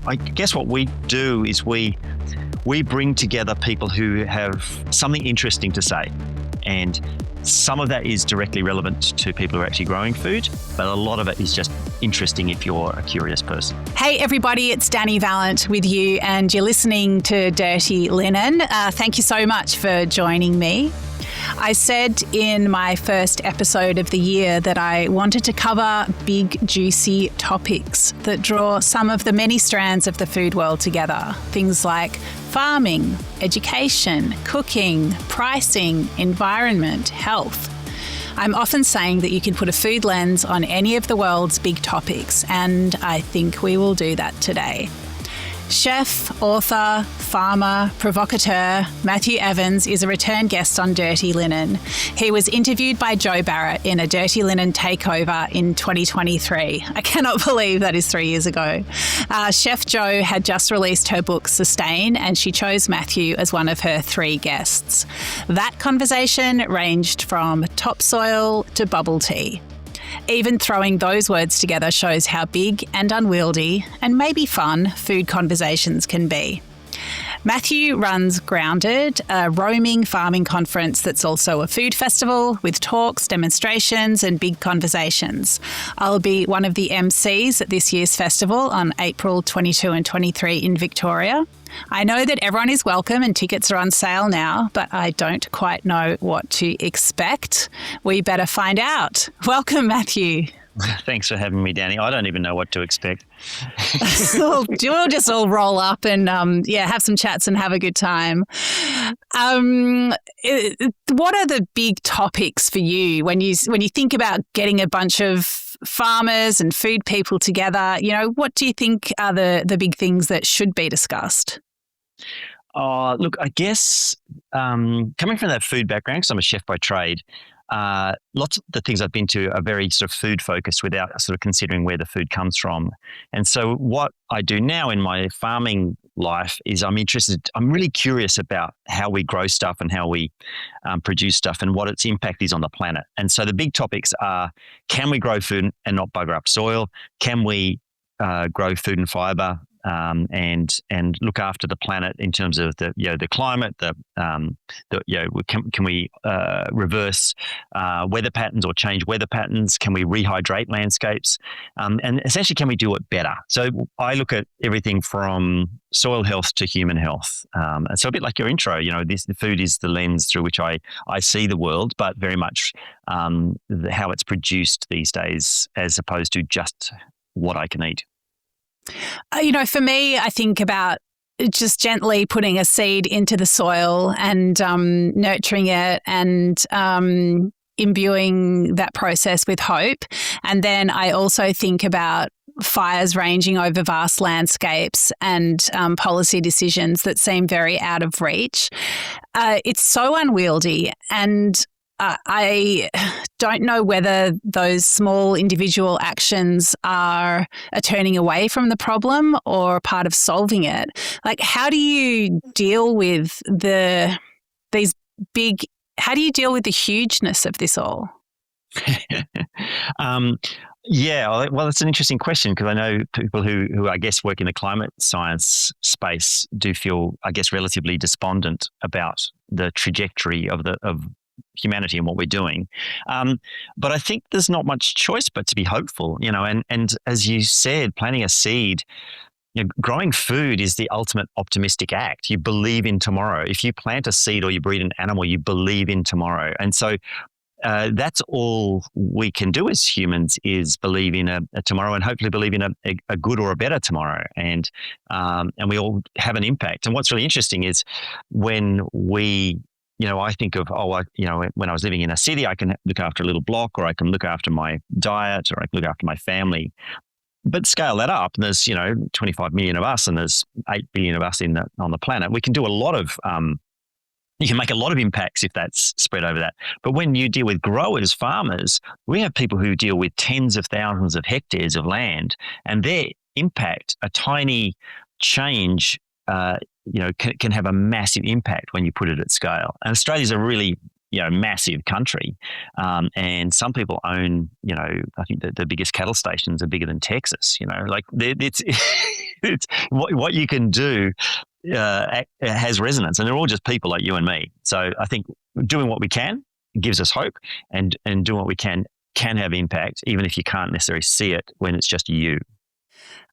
I guess what we do is we bring together people who have something interesting to say. And some of that is directly relevant to people who are actually growing food, but a lot of it is just interesting if you're a curious person. Hey everybody, it's Dani Valent with you and you're listening to Dirty Linen. Thank you so much for joining me. I said in my first episode of the year that I wanted to cover big, juicy topics that draw some of the many strands of the food world together. Things like farming, education, cooking, pricing, environment, health. I'm often saying that you can put a food lens on any of the world's big topics, and I think we will do that today. Chef, author, farmer, provocateur, Matthew Evans is a return guest on Dirty Linen. He was interviewed by Jo Barrett in a Dirty Linen takeover in 2023. I cannot believe that is 3 years ago. Chef Jo had just released her book Sustain, and she chose Matthew as one of her 3 guests. That conversation ranged from topsoil to bubble tea. Even throwing those words together shows how big and unwieldy and maybe fun food conversations can be. Matthew runs Grounded, a roaming farming conference that's also a food festival with talks, demonstrations and big conversations. I'll be one of the MCs at this year's festival on April 22 and 23 in Victoria. I know that everyone is welcome and tickets are on sale now, but I don't quite know what to expect. We better find out. Welcome, Matthew. Thanks for having me, Dani. I don't even know what to expect. We'll just all roll up and have some chats and have a good time. What are the big topics for you when you think about getting a bunch of farmers and food people together? You know, what do you think are the big things that should be discussed? Look, I guess coming from that food background, because I'm a chef by trade, lots of the things I've been to are very sort of food focused without sort of considering where the food comes from. And so what I do now in my farming life is I'm really curious about how we grow stuff and how we produce stuff and what its impact is on the planet. And so the big topics are, can we grow food and not bugger up soil? Can we grow food and fiber? And look after the planet in terms of the climate. Can we reverse weather patterns or change weather patterns? Can we rehydrate landscapes? And essentially, can we do it better? So I look at everything from soil health to human health. And so a bit like your intro, the food is the lens through which I see the world, but very much how it's produced these days, as opposed to just what I can eat. For me, I think about just gently putting a seed into the soil and nurturing it and imbuing that process with hope. And then I also think about fires ranging over vast landscapes and policy decisions that seem very out of reach. It's so unwieldy, and I don't know whether those small individual actions are a turning away from the problem or part of solving it. Like, how do you deal with how do you deal with the hugeness of this all? Well, it's an interesting question, because I know people who I guess work in the climate science space do feel, I guess, relatively despondent about the trajectory of humanity and what we're doing. But I think there's not much choice but to be hopeful, and as you said, planting a seed, growing food is the ultimate optimistic act. You believe in tomorrow. If you plant a seed or you breed an animal, you believe in tomorrow. And so that's all we can do as humans, is believe in a tomorrow, and hopefully believe in a good or a better tomorrow. And we all have an impact. And what's really interesting is when we I think of, when I was living in a city, I can look after a little block, or I can look after my diet, or I can look after my family. But scale that up, and there's, 25 million of us, and there's 8 billion of us on the planet. We can do a lot of, you can make a lot of impacts if that's spread over that. But when you deal with growers, farmers, we have people who deal with tens of thousands of hectares of land, and their impact, a tiny change, can have a massive impact when you put it at scale. And Australia's a really massive country. And some people own, I think the biggest cattle stations are bigger than Texas, like it's, it's what you can do has resonance, and they're all just people like you and me. So I think doing what we can gives us hope, and doing what we can have impact, even if you can't necessarily see it when it's just you.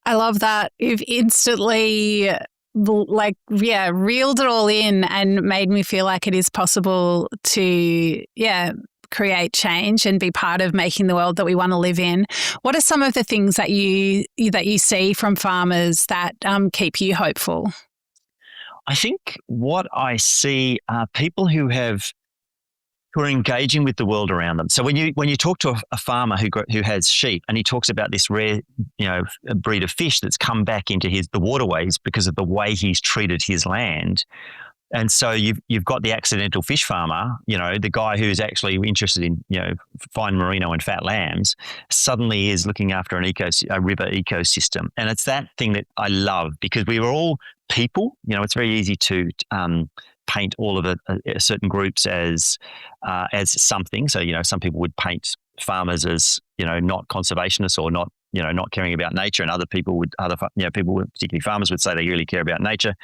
I love that. You've instantly reeled it all in and made me feel like it is possible to, create change and be part of making the world that we want to live in. What are some of the things that you see from farmers that keep you hopeful? I think what I see are people who are engaging with the world around them. So when you talk to a farmer who has sheep, and he talks about this rare, breed of fish that's come back into the waterways because of the way he's treated his land. And so you've got the accidental fish farmer, the guy who's actually interested in, fine merino and fat lambs, suddenly is looking after a river ecosystem. And it's that thing that I love, because we were all people. It's very easy to paint all of certain groups as something. So, some people would paint farmers as, not conservationists or not, not caring about nature, and people, particularly farmers, would say they really care about nature.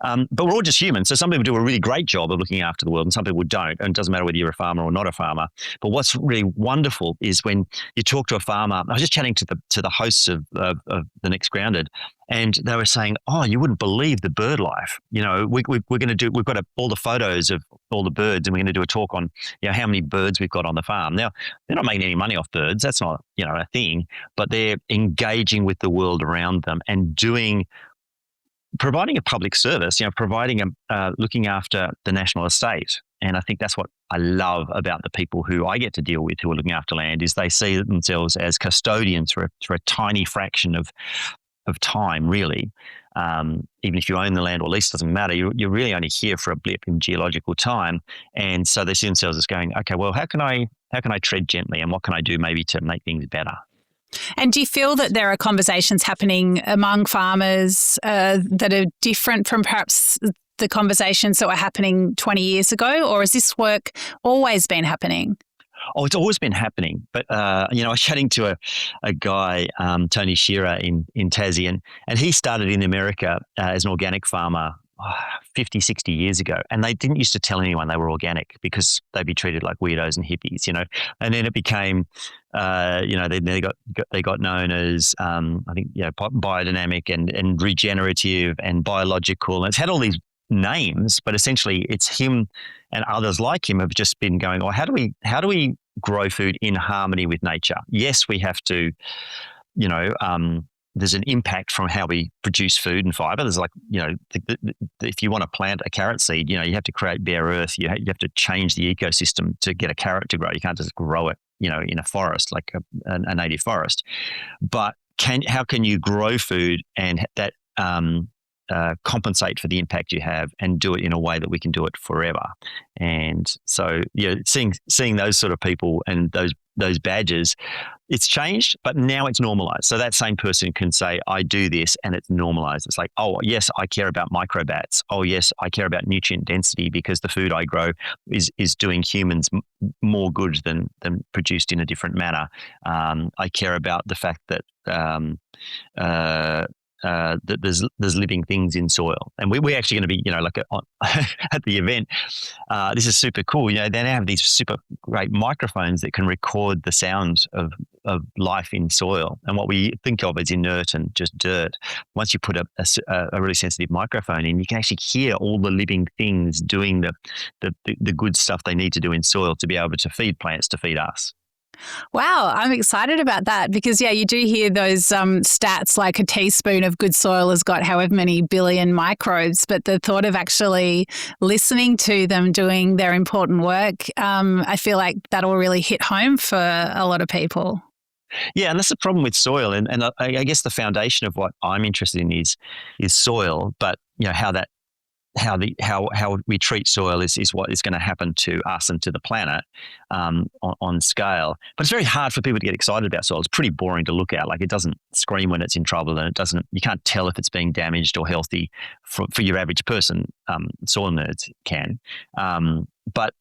But we're all just humans. So some people do a really great job of looking after the world, and some people don't. And it doesn't matter whether you're a farmer or not a farmer. But what's really wonderful is when you talk to a farmer. I was just chatting to the hosts of The Next Grounded, and they were saying, "Oh, you wouldn't believe the bird life. We're going to do. We've got all the photos of all the birds, and we're going to do a talk on, how many birds we've got on the farm. Now, they're not making any money off birds. That's not, a thing. But they're engaging with the world around them and providing a public service. Looking after the national estate. And I think that's what I love about the people who I get to deal with who are looking after land, is they see themselves as custodians for a tiny fraction of time, really. Even if you own the land or lease, doesn't matter. You're really only here for a blip in geological time, and so they see themselves as going, okay, well, how can I tread gently, and what can I do maybe to make things better? And do you feel that there are conversations happening among farmers that are different from perhaps the conversations that were happening 20 years ago, or has this work always been happening? Oh, it's always been happening. But, I was chatting to a guy, Tony Shearer in Tassie, and he started in America as an organic farmer 50, 60 years ago. And they didn't used to tell anyone they were organic because they'd be treated like weirdos and hippies, And then it became, they got known as, biodynamic and regenerative and biological. And it's had all these names, but essentially it's him and others like him have just been going, oh, how do we grow food in harmony with nature? Yes, we have to, there's an impact from how we produce food and fiber. There's if you want to plant a carrot seed, you have to create bare earth. You have to change the ecosystem to get a carrot to grow. You can't just grow it, in a forest, like a native forest. But how can you grow food and that compensate for the impact you have, and do it in a way that we can do it forever? And so, seeing those sort of people and those badges, it's changed, but now it's normalized. So that same person can say, I do this, and it's normalized. It's like, oh, yes, I care about microbats. Oh, yes, I care about nutrient density because the food I grow is doing humans more good than produced in a different manner. I care about the fact that that there's living things in soil, and we're actually going to be, at the event. This is super cool. They now have these super great microphones that can record the sound of life in soil, and what we think of as inert and just dirt. Once you put a really sensitive microphone in, you can actually hear all the living things doing the good stuff they need to do in soil to be able to feed plants, to feed us. Wow, I'm excited about that because, you do hear those stats like a teaspoon of good soil has got however many billion microbes, but the thought of actually listening to them doing their important work, I feel like that'll really hit home for a lot of people. Yeah, and that's the problem with soil. And I guess the foundation of what I'm interested in is soil, but how we treat soil is what is going to happen to us and to the planet on scale. But it's very hard for people to get excited about soil. It's pretty boring to look at. Like, it doesn't scream when it's in trouble, and you can't tell if it's being damaged or healthy for your average person. Soil nerds can. But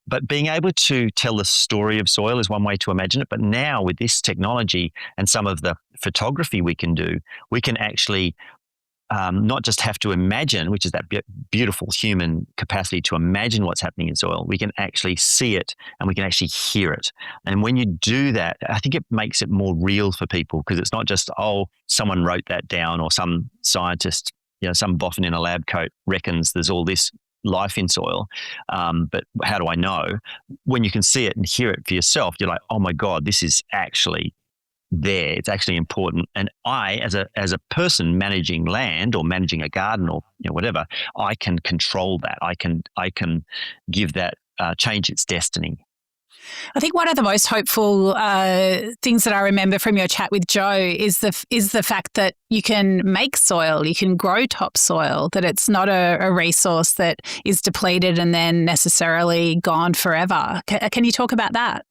but being able to tell the story of soil is one way to imagine it. But now with this technology and some of the photography we can do, we can actually not just have to imagine, which is that beautiful human capacity to imagine what's happening in soil. We can actually see it and we can actually hear it. And when you do that, I think it makes it more real for people, because it's not just, oh, someone wrote that down, or some scientist, some boffin in a lab coat reckons there's all this life in soil. But how do I know? When you can see it and hear it for yourself, you're like, oh my God, this is actually there. It's actually important. And I, as a person managing land or managing a garden or whatever, I can control that. I can give that change its destiny. I think one of the most hopeful things that I remember from your chat with Jo is the fact that you can make soil, you can grow topsoil, that it's not a resource that is depleted and then necessarily gone forever. Can you talk about that?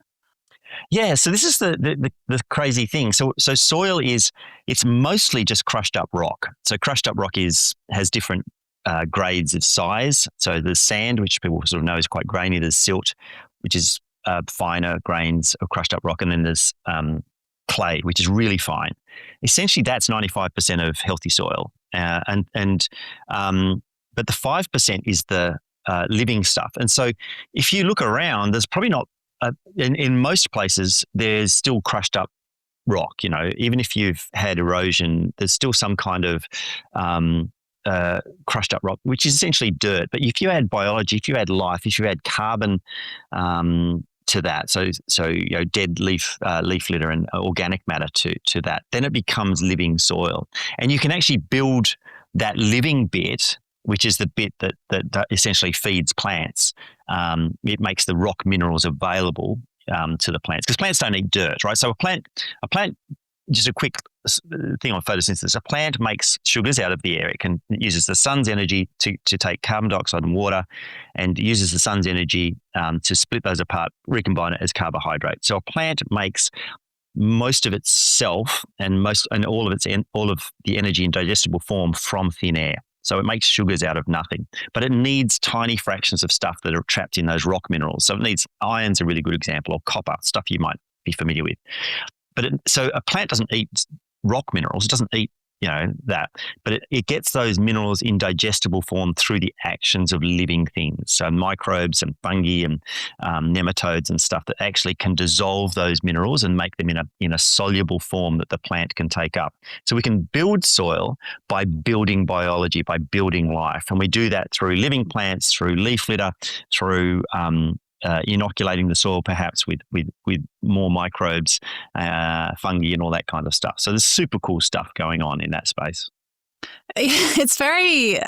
Yeah, so this is the crazy thing. So soil it's mostly just crushed up rock. So crushed up rock has different grades of size. So there's sand, which people sort of know is quite grainy. There's silt, which is finer grains of crushed up rock, and then there's clay, which is really fine. Essentially, that's 95% of healthy soil, but the 5% is the living stuff. And so, if you look around, there's probably not in most places there's still crushed up rock. Even if you've had erosion, there's still some kind of crushed up rock, which is essentially dirt. But if you add biology, if you add life, if you add carbon to that, so dead leaf litter and organic matter to that, then it becomes living soil. And you can actually build that living bit, which is the bit that essentially feeds plants. It makes the rock minerals available to the plants, because plants don't eat dirt, right? So a plant, just a quick thing on photosynthesis, a plant makes sugars out of the air. It uses the sun's energy to take carbon dioxide and water, and uses the sun's energy to split those apart, recombine it as carbohydrate. So a plant makes most of itself and all of the energy in digestible form from thin air. So it makes sugars out of nothing, but it needs tiny fractions of stuff that are trapped in those rock minerals. So it needs iron's a really good example, or copper, stuff you might be familiar with. So a plant doesn't eat rock minerals. It doesn't eat, that, but it gets those minerals in digestible form through the actions of living things. So microbes and fungi and nematodes and stuff that actually can dissolve those minerals and make them in a soluble form that the plant can take up. So we can build soil by building biology, by building life. And we do that through living plants, through leaf litter, through inoculating the soil perhaps with more microbes, fungi and all that kind of stuff. So there's super cool stuff going on in that space. It's very,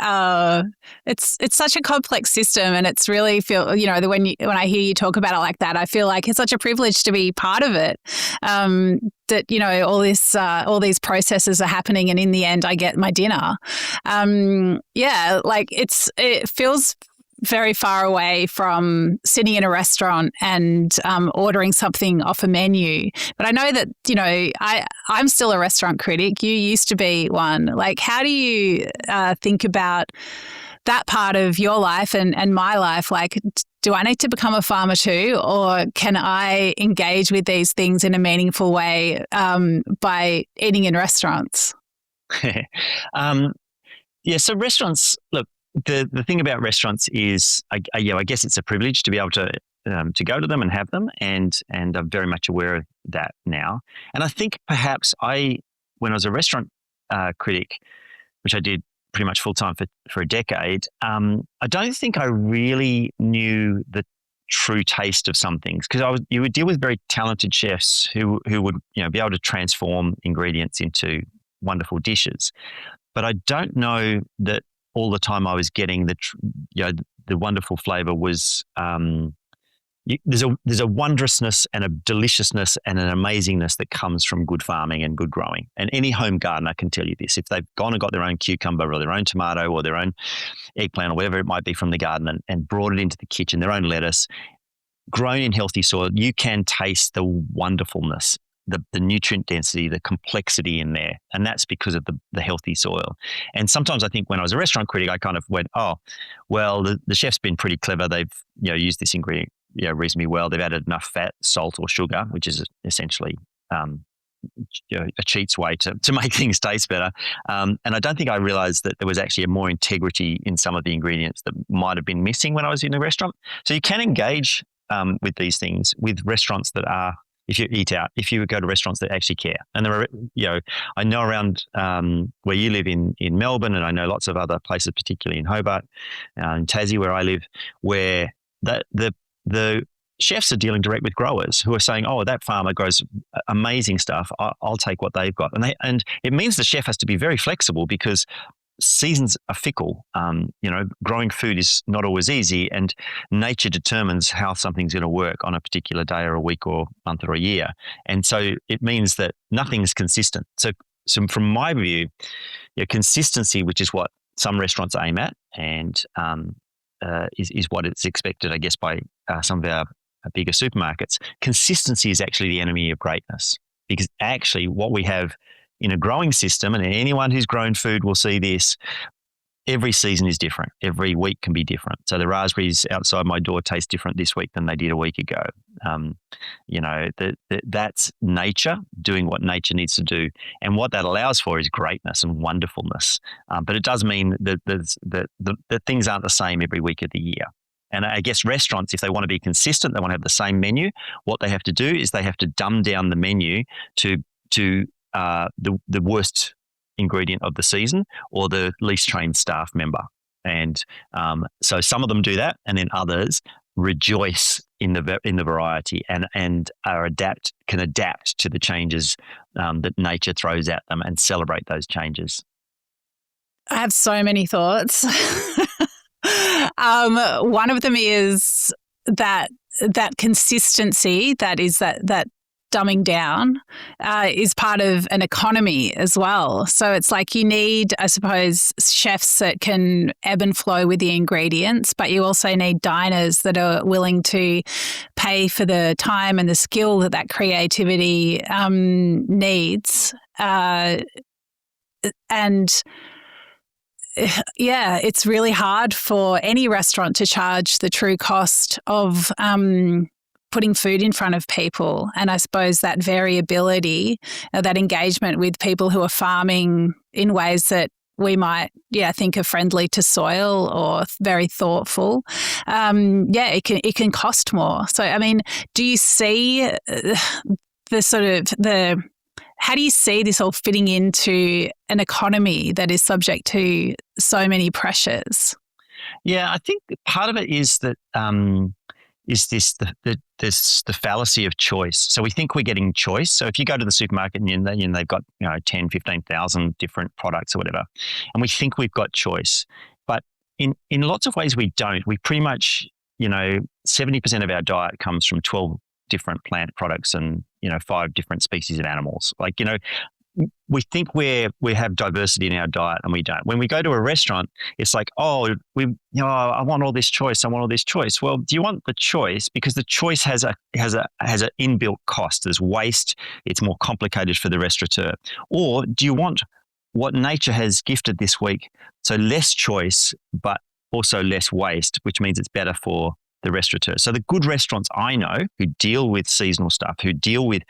it's such a complex system, and it's really when I hear you talk about it like that, I feel like it's such a privilege to be part of it. That all these processes are happening, and in the end, I get my dinner. It feels very far away from sitting in a restaurant and ordering something off a menu. But I know that, I'm still a restaurant critic. You used to be one. Like, how do you think about that part of your life and my life? Like, do I need to become a farmer too, or can I engage with these things in a meaningful way by eating in restaurants? So restaurants, look, the thing about restaurants is, I guess it's a privilege to be able to go to them and have them, and I'm very much aware of that now. And I think perhaps when I was a restaurant critic, which I did pretty much full time for a decade, I don't think I really knew the true taste of some things, because you would deal with very talented chefs who would be able to transform ingredients into wonderful dishes, but I don't know that all the time I was getting the wonderful flavor was, there's a wondrousness and a deliciousness and an amazingness that comes from good farming and good growing. And any home gardener can tell you this. If they've gone and got their own cucumber or their own tomato or their own eggplant or whatever it might be from the garden and brought it into the kitchen, their own lettuce, grown in healthy soil, you can taste the wonderfulness, the nutrient density, the complexity in there. And that's because of the healthy soil. And sometimes I think when I was a restaurant critic, I kind of went, oh, well, the chef's been pretty clever. They've used this ingredient reasonably well. They've added enough fat, salt, or sugar, which is essentially a cheat's way to make things taste better. And I don't think I realised that there was actually a more integrity in some of the ingredients that might have been missing when I was in the restaurant. So you can engage with these things with restaurants that are, if you eat out, if you go to restaurants that actually care. And there are, I know around where you live in Melbourne, and I know lots of other places, particularly in Hobart, in Tassie, where I live, where the chefs are dealing direct with growers who are saying, "Oh, that farmer grows amazing stuff. I'll take what they've got," and it means the chef has to be very flexible because seasons are fickle. Growing food is not always easy, and nature determines how something's going to work on a particular day or a week or month or a year. And so it means that nothing's consistent. So from my view, consistency, which is what some restaurants aim at, and is what it's expected, I guess, by some of our bigger supermarkets. Consistency is actually the enemy of greatness, because actually what we have in a growing system, and anyone who's grown food will see this, every season is different. Every week can be different. So the raspberries outside my door taste different this week than they did a week ago. That's nature doing what nature needs to do. And what that allows for is greatness and wonderfulness. But it does mean that things aren't the same every week of the year. And I guess restaurants, if they want to be consistent, they want to have the same menu, what they have to do is they have to dumb down the menu to the worst ingredient of the season or the least trained staff member. And so some of them do that, and then others rejoice in the variety and can adapt to the changes that nature throws at them and celebrate those changes. I have so many thoughts. One of them is that consistency, that is that dumbing down, is part of an economy as well. So it's like you need, I suppose, chefs that can ebb and flow with the ingredients, but you also need diners that are willing to pay for the time and the skill that creativity needs. Yeah, it's really hard for any restaurant to charge the true cost of putting food in front of people. And I suppose that variability, that engagement with people who are farming in ways that we might, think are friendly to soil or very thoughtful, it can cost more. So, I mean, do you see how do you see this all fitting into an economy that is subject to so many pressures? Yeah, I think part of it is that the fallacy of choice. So we think we're getting choice. So if you go to the supermarket and they've got 10, 15,000 different products or whatever, and we think we've got choice, but in lots of ways we don't. We pretty much 70% of our diet comes from 12 different plant products and 5 different species of animals. We think we have diversity in our diet, and we don't. When we go to a restaurant, it's like, I want all this choice. I want all this choice. Well, do you want the choice? Because the choice has an inbuilt cost. There's waste. It's more complicated for the restaurateur. Or do you want what nature has gifted this week? So less choice, but also less waste, which means it's better for the restaurateur. So the good restaurants I know who deal with seasonal stuff, who deal with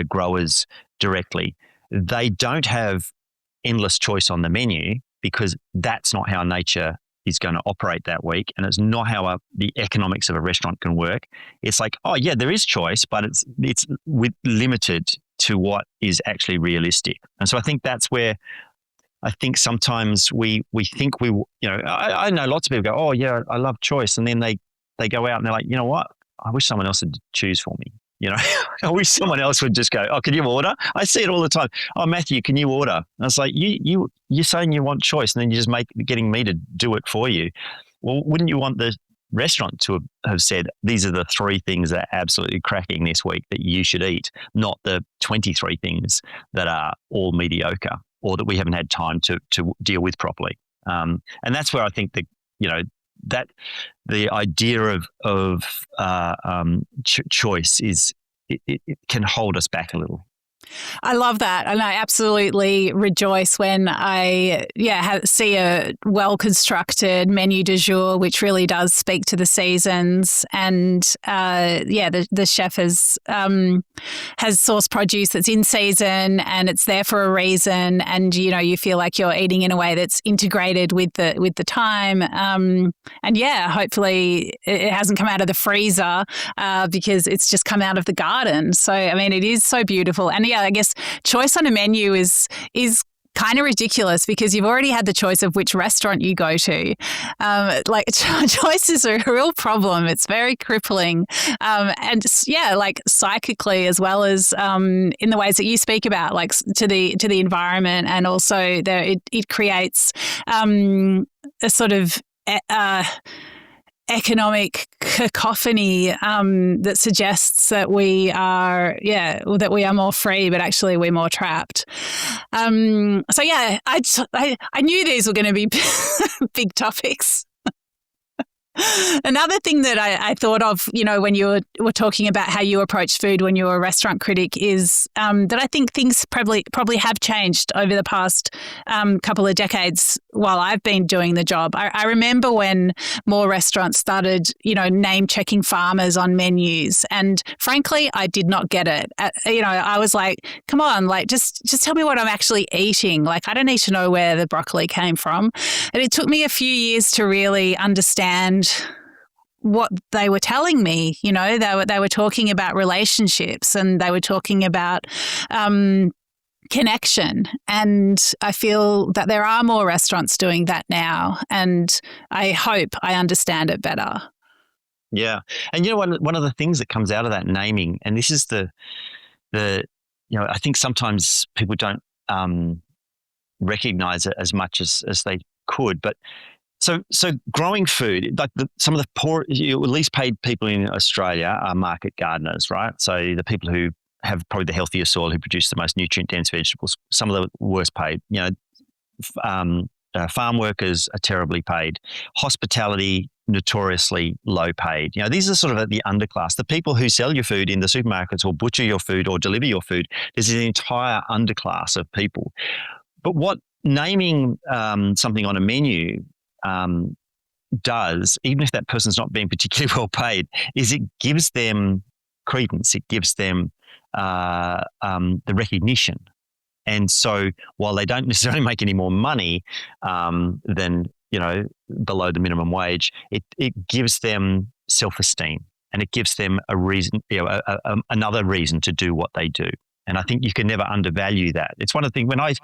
growers directly, they don't have endless choice on the menu, because that's not how nature is going to operate that week, and it's not how the economics of a restaurant can work. It's like, there is choice, but it's limited to what is actually realistic. And so I think that's where I think sometimes we think I know lots of people go, "Oh yeah, I love choice," and then they go out and they're like, "You know what? I wish someone else would choose for me." I wish someone else would just go, "Oh, can you order?" I see it all the time. "Oh, Matthew, can you order?" And I was like, you're saying you want choice, and then you're just getting me to do it for you. Well, wouldn't you want the restaurant to have said, "These are the 3 things that are absolutely cracking this week that you should eat," not the 23 things that are all mediocre or that we haven't had time to deal with properly. And that's where I think that the idea of choice is it can hold us back a little. I love that. And I absolutely rejoice when I see a well-constructed menu du jour, which really does speak to the seasons. And the chef has sourced produce that's in season and it's there for a reason. And, you feel like you're eating in a way that's integrated with the time. Hopefully it hasn't come out of the freezer because it's just come out of the garden. So, I mean, it is so beautiful. And I guess choice on a menu is kind of ridiculous because you've already had the choice of which restaurant you go to. Choice is a real problem. It's very crippling. Psychically as well as in the ways that you speak about, like to the environment, and also it creates a sort of economic cacophony that suggests that we are more free, but actually we're more trapped. I knew these were going to be big topics. Another thing that I thought of, when you were talking about how you approach food when you were a restaurant critic is that I think things probably have changed over the past couple of decades while I've been doing the job. I remember when more restaurants started, name checking farmers on menus, and frankly, I did not get it. I was like, come on, like just tell me what I'm actually eating. Like, I don't need to know where the broccoli came from. And it took me a few years to really understand what they were telling me. They were talking about relationships, and they were talking about connection. And I feel that there are more restaurants doing that now, and I hope I understand it better. Yeah. And one of the things that comes out of that naming, and this is I think sometimes people don't recognize it as much as they could, but So growing food, like some of the poor, least paid people in Australia are market gardeners, right? So the people who have probably the healthiest soil, who produce the most nutrient-dense vegetables, some of the worst paid. Farm workers are terribly paid. Hospitality, notoriously low paid. These are sort of the underclass. The people who sell your food in the supermarkets or butcher your food or deliver your food, there's an entire underclass of people. But what naming something on a menu does, even if that person's not being particularly well paid, is it gives them credence. It gives them the recognition. And so while they don't necessarily make any more money than below the minimum wage, it gives them self-esteem, and it gives them a reason, another reason to do what they do. And I think you can never undervalue that. It's one of the things when I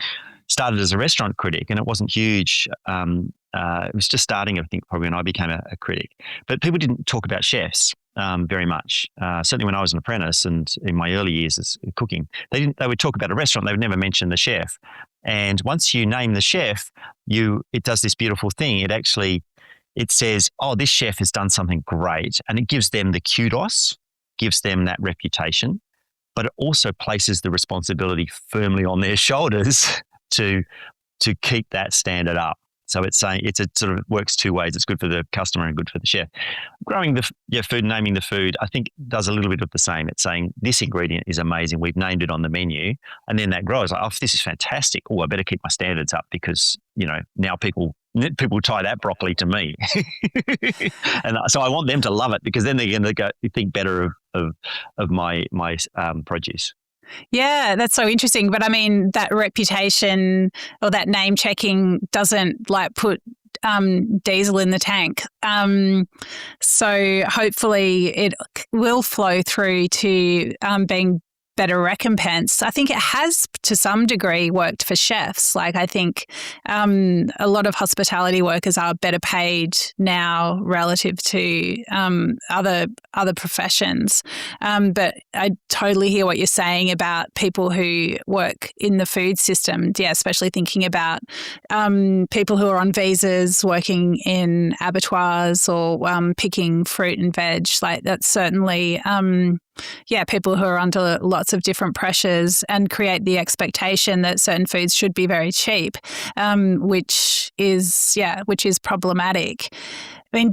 started as a restaurant critic, and it wasn't huge. It was just starting, I think, probably when I became a critic. But people didn't talk about chefs very much. Certainly when I was an apprentice and in my early years as cooking, they would talk about a restaurant. They would never mention the chef. And once you name the chef, it does this beautiful thing. It says, oh, this chef has done something great. And it gives them the kudos, gives them that reputation, but it also places the responsibility firmly on their shoulders to keep that standard up. So it's saying it sort of works two ways. It's good for the customer and good for the chef. Growing the food, naming the food, I think does a little bit of the same. It's saying this ingredient is amazing. We've named it on the menu, and then that grows. Like, oh, this is fantastic. Oh, I better keep my standards up because now people tie that broccoli to me, and so I want them to love it because then they're going to think better of my produce. Yeah, that's so interesting. But I mean, that reputation or that name checking doesn't put diesel in the tank. So hopefully it will flow through to being better recompense. I think it has to some degree worked for chefs. I think a lot of hospitality workers are better paid now relative to other professions. But I totally hear what you're saying about people who work in the food system. Yeah, especially thinking about people who are on visas working in abattoirs or picking fruit and veg. That's certainly people who are under lots of different pressures and create the expectation that certain foods should be very cheap, which is problematic. I mean,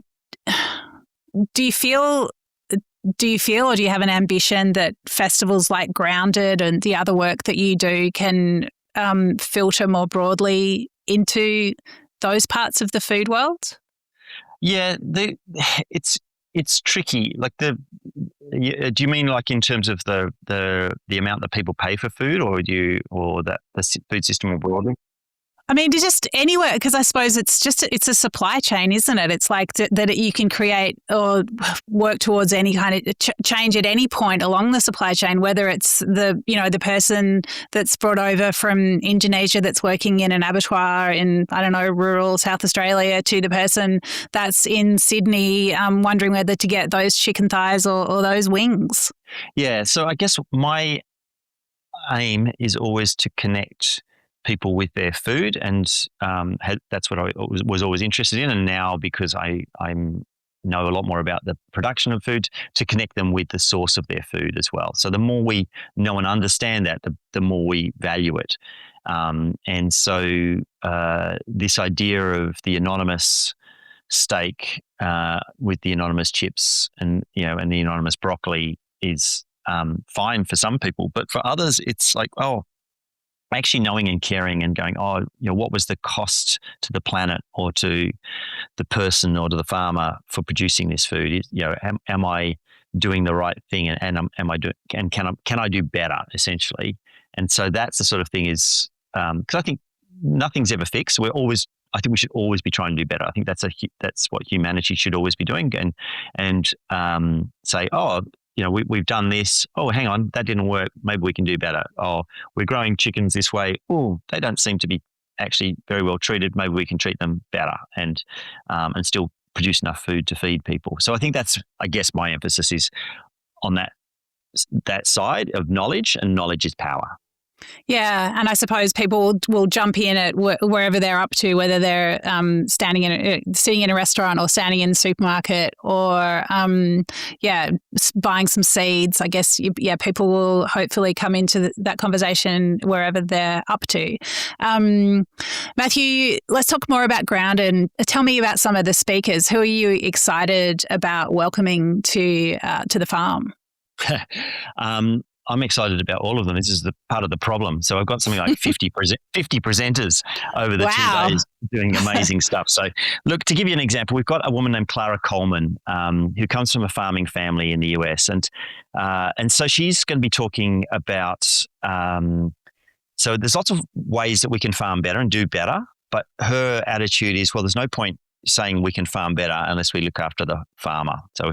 do you feel do you feel, or do you have an ambition that festivals like Grounded and the other work that you do can filter more broadly into those parts of the food world? Yeah, it's tricky. Like do you mean like in terms of the amount that people pay for food, or that the food system more broadly? I mean, just anywhere, because I suppose it's a supply chain, isn't it? It's like that you can create or work towards any kind of change at any point along the supply chain, whether it's the person that's brought over from Indonesia that's working in an abattoir in, I don't know, rural South Australia, to the person that's in Sydney wondering whether to get those chicken thighs or those wings. Yeah, so I guess my aim is always to connect people with their food, and that's what I was always interested in. And now, because I know a lot more about the production of food, to connect them with the source of their food as well. So the more we know and understand that, the more we value it. And so this idea of the anonymous steak with the anonymous chips and the anonymous broccoli is fine for some people, but for others, it's like, actually knowing and caring and going, what was the cost to the planet or to the person or to the farmer for producing this food? Am I doing the right thing, and am I doing, and can I do better, essentially? And so that's the sort of thing is, because I think nothing's ever fixed. I think we should always be trying to do better. I think that's what humanity should always be doing, and say, we've done this. Oh, hang on, that didn't work. Maybe we can do better. Oh, we're growing chickens this way. Oh, they don't seem to be actually very well treated. Maybe we can treat them better and still produce enough food to feed people. So I think that's, I guess, my emphasis is on that side of knowledge, and knowledge is power. Yeah, and I suppose people will jump in at wherever they're up to, whether they're sitting in a restaurant or standing in a supermarket, or buying some seeds. I guess people will hopefully come into that conversation wherever they're up to. Matthew, let's talk more about Ground, and tell me about some of the speakers. Who are you excited about welcoming to the farm? I'm excited about all of them. This is the part of the problem. So I've got something like 50 presenters over the 2 days doing amazing stuff. So look, to give you an example, we've got a woman named Clara Coleman who comes from a farming family in the US. And so she's going to be talking about, so there's lots of ways that we can farm better and do better. But her attitude is, well, there's no point saying we can farm better unless we look after the farmer. So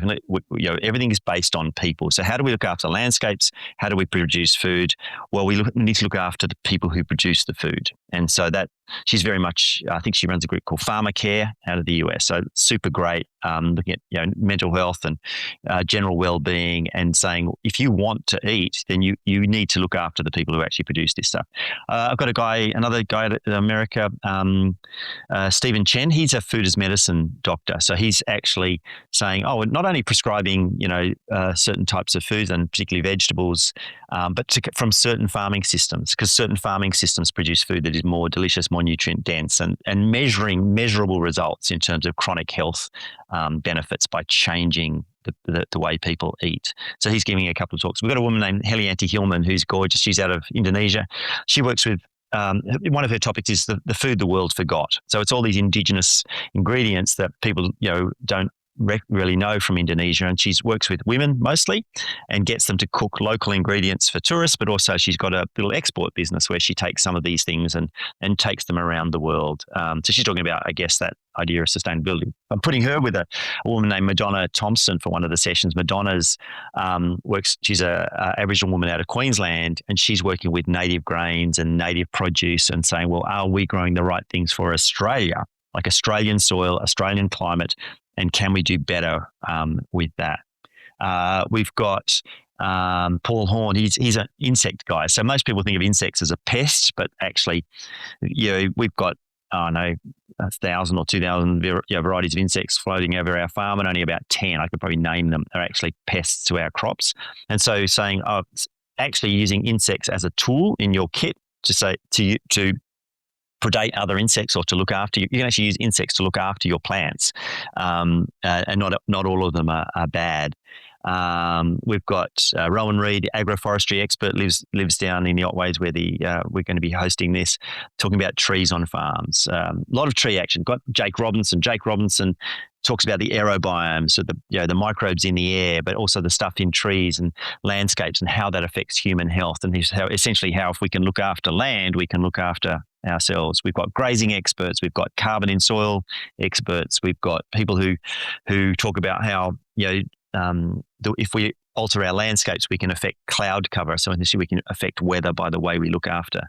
everything is based on people. So how do we look after landscapes? How do we produce food? Well, we need to look after the people who produce the food. And so that she's very much, I think she runs a group called Farmer Care out of the US. So super great, looking at mental health and general well-being, and saying if you want to eat, then you need to look after the people who actually produce this stuff. I've got another guy in America, Stephen Chen. He's a food as medicine doctor. So he's actually saying, not only prescribing certain types of foods and particularly vegetables, but from certain farming systems, because certain farming systems produce food that is more delicious, more nutrient dense, and measuring measurable results in terms of chronic health benefits by changing the way people eat. So he's giving a couple of talks. We've got a woman named Helianti Hillman who's gorgeous. She's out of Indonesia. She works with one of her topics is the food the world forgot. So it's all these indigenous ingredients that people don't really know from Indonesia, and she works with women mostly and gets them to cook local ingredients for tourists, but also she's got a little export business where she takes some of these things and takes them around the world. So she's talking about, I guess, that idea of sustainability. I'm putting her with a woman named Madonna Thompson for one of the sessions. Madonna's she's a Aboriginal woman out of Queensland, and she's working with native grains and native produce and saying, well, are we growing the right things for Australia, like Australian soil, Australian climate, and can we do better with that? We've got Paul Horn. He's an insect guy. So most people think of insects as a pest, but actually, we've got 1,000 or 2,000 varieties of insects floating over our farm, and only about 10, I could probably name them, are actually pests to our crops. And so saying, actually using insects as a tool in your kit to predate other insects or to look after you. You can actually use insects to look after your plants, and not all of them are bad. We've got Rowan Reid, agroforestry expert, lives down in the Otways where we're going to be hosting this, talking about trees on farms. A lot of tree action. Got Jake Robinson. Jake Robinson talks about the aerobiome, so the microbes in the air, but also the stuff in trees and landscapes and how that affects human health, and how if we can look after land, we can look after ourselves. We've got grazing experts, we've got carbon in soil experts, we've got people who talk about how if we alter our landscapes, we can affect cloud cover. So essentially we can affect weather by the way we look after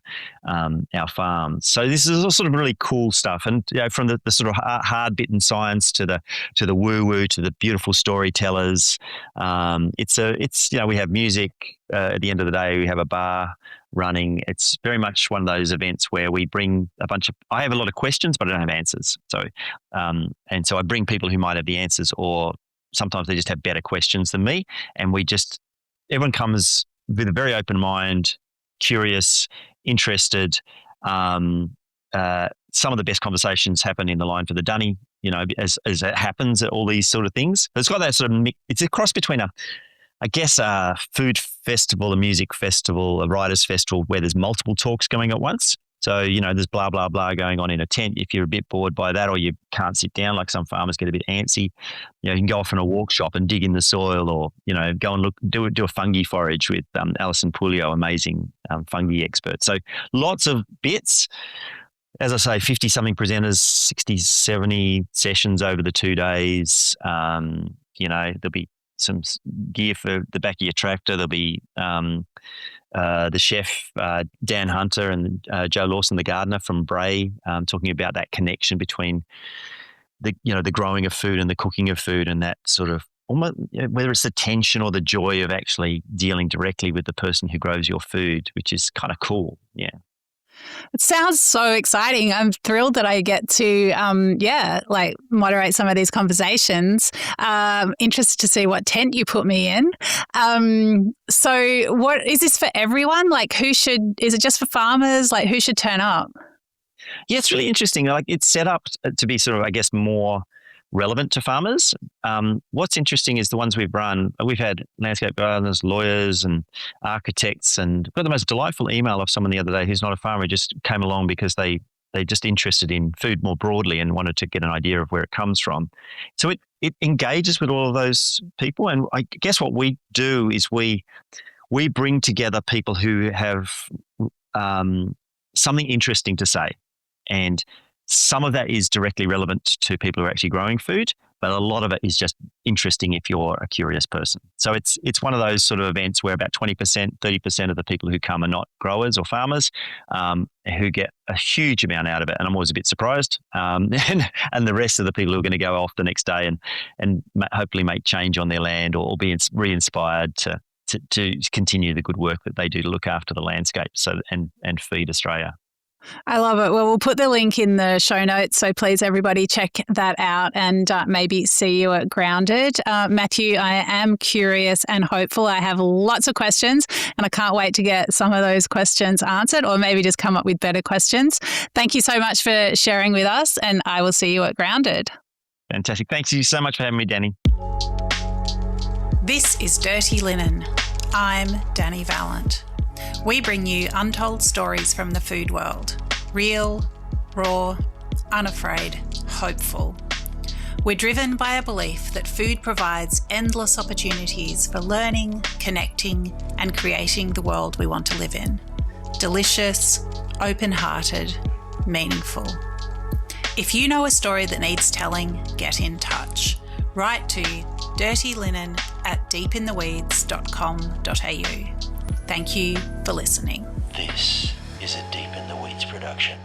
our farms. So this is all sort of really cool stuff. And from the sort of hard bit in science to the woo-woo to the beautiful storytellers. We have music. At the end of the day, we have a bar running. It's very much one of those events where we bring I have a lot of questions, but I don't have answers. So I bring people who might have the answers, or sometimes they just have better questions than me. And everyone comes with a very open mind, curious, interested. Some of the best conversations happen in the line for the Dani, as it happens at all these sort of things. But it's got that sort of mix. It's a cross between a food festival, a music festival, a writers festival where there's multiple talks going at once. So, there's blah, blah, blah going on in a tent. If you're a bit bored by that, or you can't sit down, like some farmers get a bit antsy, you can go off on a walk shop and dig in the soil, or, go and do a fungi forage with Alison Pulio, amazing fungi expert. So lots of bits. As I say, 50-something presenters, 60, 70 sessions over the 2 days. There'll be some gear for the back of your tractor. There'll be the chef, Dan Hunter, and Joe Lawson, the gardener from Bray, talking about that connection between the growing of food and the cooking of food, and that sort of almost, whether it's the tension or the joy of actually dealing directly with the person who grows your food, which is kind of cool. Yeah. It sounds so exciting. I'm thrilled that I get to, moderate some of these conversations. Interested to see what tent you put me in. So what is this for everyone? Is it just for farmers? Who should turn up? Yeah, it's really interesting. It's set up to be sort of, I guess, more relevant to farmers. What's interesting is the ones we've run, we've had landscape gardeners, lawyers and architects, and got the most delightful email of someone the other day who's not a farmer, just came along because they're just interested in food more broadly and wanted to get an idea of where it comes from. So it engages with all of those people. And I guess what we do is we bring together people who have something interesting to say. And some of that is directly relevant to people who are actually growing food, but a lot of it is just interesting if you're a curious person. So it's one of those sort of events where about 20%, 30% of the people who come are not growers or farmers, who get a huge amount out of it. And I'm always a bit surprised. And the rest of the people who are going to go off the next day and hopefully make change on their land, or be re-inspired to continue the good work that they do to look after the landscape and feed Australia. I love it. Well, we'll put the link in the show notes, so please everybody check that out and maybe see you at Grounded. Matthew, I am curious and hopeful. I have lots of questions and I can't wait to get some of those questions answered, or maybe just come up with better questions. Thank you so much for sharing with us, and I will see you at Grounded. Fantastic. Thanks you so much for having me, Dani. This is Dirty Linen. I'm Dani Valent. We bring you untold stories from the food world. Real, raw, unafraid, hopeful. We're driven by a belief that food provides endless opportunities for learning, connecting, and creating the world we want to live in. Delicious, open-hearted, meaningful. If you know a story that needs telling, get in touch. Write to dirtylinen@deepintheweeds.com.au. Thank you for listening. This is a Deep in the Weeds production.